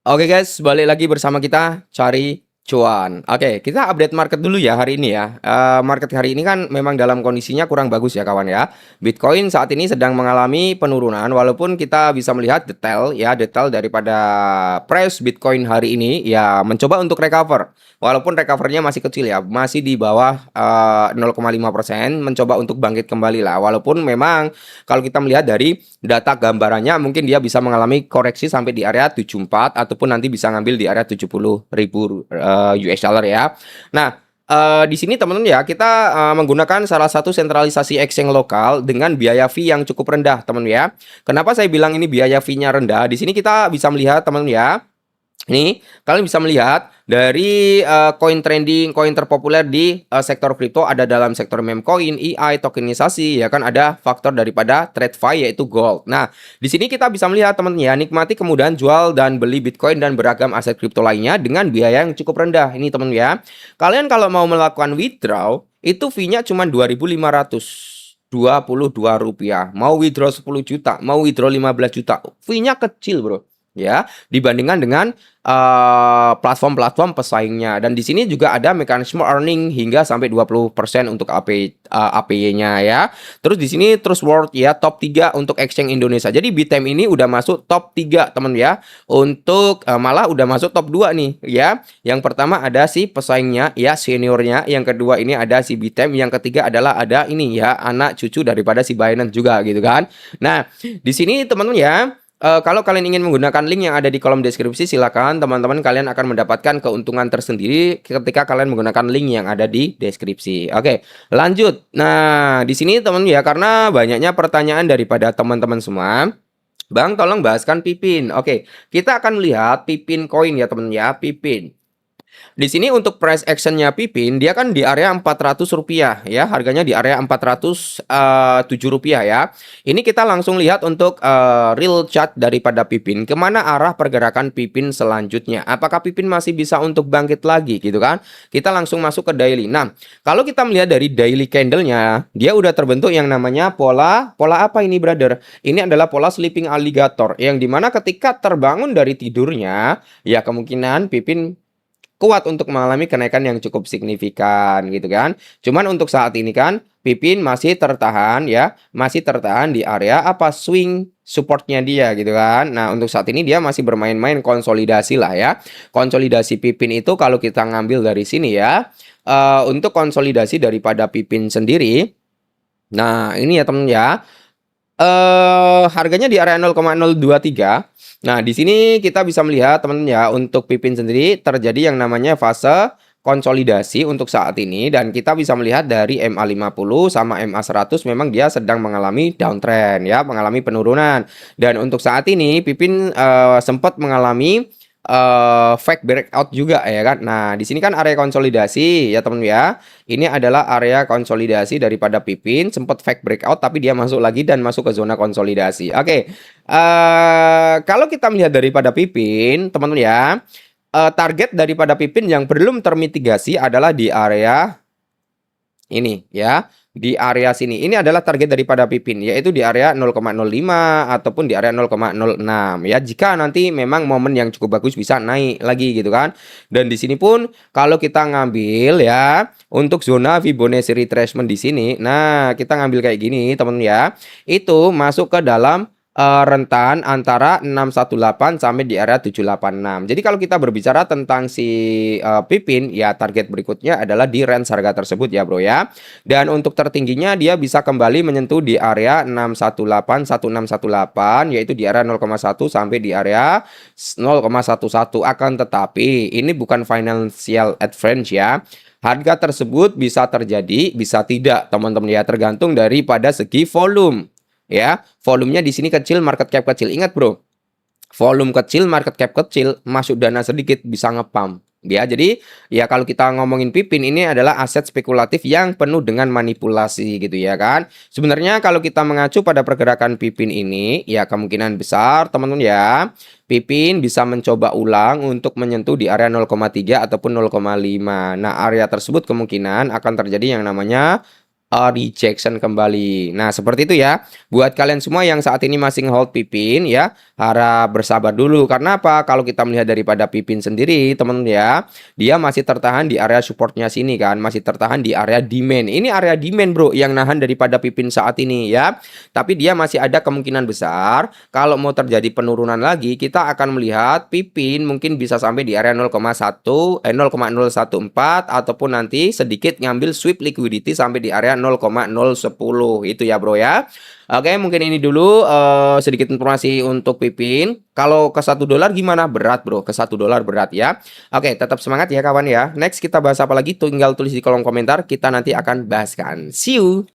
Oke guys, balik lagi bersama kita cari cuan. Oke, kita update market dulu ya hari ini ya. Market hari ini kan memang dalam kondisinya kurang bagus ya kawan ya. Bitcoin saat ini sedang mengalami penurunan walaupun kita bisa melihat detail daripada price Bitcoin hari ini ya mencoba untuk recover. Walaupun recovernya masih kecil ya, masih di bawah 0,5%, mencoba untuk bangkit kembali lah. Walaupun memang kalau kita melihat dari data gambarannya mungkin dia bisa mengalami koreksi sampai di area 74 ataupun nanti bisa ngambil di area 70.000 US dollar ya. Nah, di sini teman-teman ya kita menggunakan salah satu sentralisasi exchange lokal dengan biaya fee yang cukup rendah teman ya. Kenapa saya bilang ini biaya fee-nya rendah? Di sini kita bisa melihat teman ya. Ini kalian bisa melihat dari koin trending, koin terpopuler di sektor kripto ada dalam sektor meme coin, EI, tokenisasi, ya kan ada faktor daripada TradFi yaitu gold. Nah, di sini kita bisa melihat teman-teman ya, nikmati kemudahan jual dan beli Bitcoin dan beragam aset kripto lainnya dengan biaya yang cukup rendah. Ini teman ya. Kalian kalau mau melakukan withdraw, itu fee-nya cuma 2.522 rupiah. Mau withdraw 10 juta, mau withdraw 15 juta, fee-nya kecil, Bro. Ya, dibandingkan dengan platform-platform pesaingnya. Dan di sini juga ada mekanisme earning hingga sampai 20% untuk APY-nya ya. Terus di sini terus world ya top 3 untuk exchange Indonesia. Jadi Bitem ini udah masuk top 3 teman ya. Untuk malah udah masuk top 2 nih ya. Yang pertama ada si pesaingnya ya, seniornya. Yang kedua ini ada si Bitem. Yang ketiga adalah ada ini ya, anak cucu daripada si Binance juga gitu kan. Nah, di sini teman-teman ya, kalau kalian ingin menggunakan link yang ada di kolom deskripsi, silakan teman-teman, kalian akan mendapatkan keuntungan tersendiri ketika kalian menggunakan link yang ada di deskripsi. Oke, lanjut. Nah, di sini teman ya, karena banyaknya pertanyaan daripada teman-teman semua, Bang, tolong bahaskan Pipin. Oke, kita akan lihat Pipin Coin ya teman ya, Pipin. Di sini untuk price actionnya Pipin, dia kan di area 400 rupiah ya, harganya di area 407 rupiah ya. Ini kita langsung lihat untuk real chart daripada Pipin, kemana arah pergerakan Pipin selanjutnya. Apakah Pipin masih bisa untuk bangkit lagi gitu kan? Kita langsung masuk ke daily. Nah, kalau kita melihat dari daily candle-nya, dia udah terbentuk yang namanya pola apa ini brother? Ini adalah pola sleeping alligator, yang dimana ketika terbangun dari tidurnya, ya kemungkinan Pipin kuat untuk mengalami kenaikan yang cukup signifikan gitu kan. Cuman untuk saat ini kan Pipin masih tertahan ya, masih tertahan di area apa swing supportnya dia gitu kan. Nah, untuk saat ini dia masih bermain-main konsolidasi lah ya. Konsolidasi Pipin itu kalau kita ngambil dari sini ya, untuk konsolidasi daripada Pipin sendiri. Nah, ini ya temen ya. Harganya di area 0,023. Nah, di sini kita bisa melihat teman-teman ya, untuk Pipin sendiri terjadi yang namanya fase konsolidasi untuk saat ini, dan kita bisa melihat dari MA50 sama MA100 memang dia sedang mengalami downtrend ya, mengalami penurunan. Dan untuk saat ini Pipin sempat mengalami fake breakout juga ya kan. Nah, di sini kan area konsolidasi ya teman ya. Ini adalah area konsolidasi daripada Pipin, sempat fake breakout tapi dia masuk lagi dan masuk ke zona konsolidasi. Oke. Kalau kita melihat daripada Pipin, teman-teman ya, target daripada Pipin yang belum termitigasi adalah di area ini ya, di area sini. Ini adalah target daripada Pipin, yaitu di area 0,05 ataupun di area 0,06 ya. Jika nanti memang momen yang cukup bagus bisa naik lagi gitu kan. Dan di sini pun kalau kita ngambil ya untuk zona Fibonacci retracement di sini, nah kita ngambil kayak gini teman ya. Itu masuk ke dalam rentan antara 618 sampai di area 786. Jadi kalau kita berbicara tentang si Pipin ya, target berikutnya adalah di range harga tersebut ya bro ya. Dan untuk tertingginya dia bisa kembali menyentuh di area 618 yaitu di area 0,1 sampai di area 0,11. Akan tetapi ini bukan financial advance ya. Harga tersebut bisa terjadi, bisa tidak teman-teman ya, tergantung daripada segi volume. Ya, volumenya di sini kecil, market cap kecil. Ingat bro, volume kecil, market cap kecil, masuk dana sedikit bisa ngepam. Ya, jadi ya kalau kita ngomongin Pipin, ini adalah aset spekulatif yang penuh dengan manipulasi gitu ya kan. Sebenarnya kalau kita mengacu pada pergerakan Pipin ini, ya kemungkinan besar teman-teman ya, Pipin bisa mencoba ulang untuk menyentuh di area 0,3 ataupun 0,5. Nah, area tersebut kemungkinan akan terjadi yang namanya rejection kembali. Nah, seperti itu ya. Buat kalian semua yang saat ini masih hold Pipin ya, harap bersabar dulu. Karena apa? Kalau kita melihat daripada Pipin sendiri, teman-teman ya, dia masih tertahan di area supportnya sini kan, masih tertahan di area demand. Ini area demand, bro, yang nahan daripada Pipin saat ini ya. Tapi dia masih ada kemungkinan besar kalau mau terjadi penurunan lagi, kita akan melihat Pipin mungkin bisa sampai di area 0,014 ataupun nanti sedikit ngambil sweep liquidity sampai di area 0,010 itu ya bro ya. Oke, mungkin ini dulu sedikit informasi untuk Pipin. Kalau ke $1 gimana? Berat bro, ke $1 berat ya. Oke, tetap semangat ya kawan ya. Next kita bahas apa lagi? Tinggal tulis di kolom komentar, kita nanti akan bahaskan. See you.